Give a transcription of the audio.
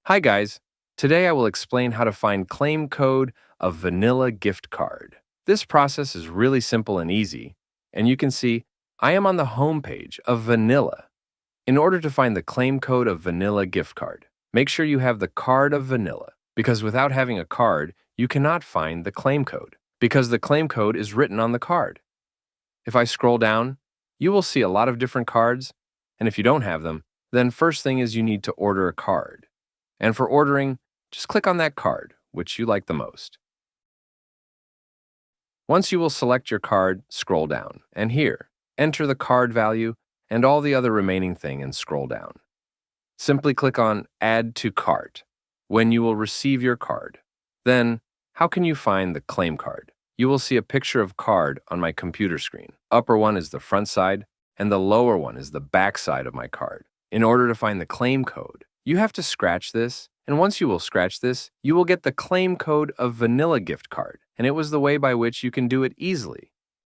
Hi guys, today I will explain how to find claim code of vanilla gift card. This process is really simple and easy, and you can see I am on the home page of Vanilla. In order to find the claim code of Vanilla gift card, make sure you have the card of Vanilla, because without having a card, you cannot find the claim code, because the claim code is written on the card. If I scroll down, you will see a lot of different cards, and if you don't have them, then first thing is you need to order a card. And for ordering, just click on that card, which you like the most. Once you will select your card, scroll down, and here, enter the card value and all the other remaining thing and scroll down. Simply click on Add to Cart when you will receive your card. Then, how can you find the claim card? You will see a picture of card on my computer screen. Upper one is the front side, and the lower one is the back side of my card. In order to find the claim code, you have to scratch this, and once you will scratch this, you will get the claim code of Vanilla gift card, and it was the way by which you can do it easily.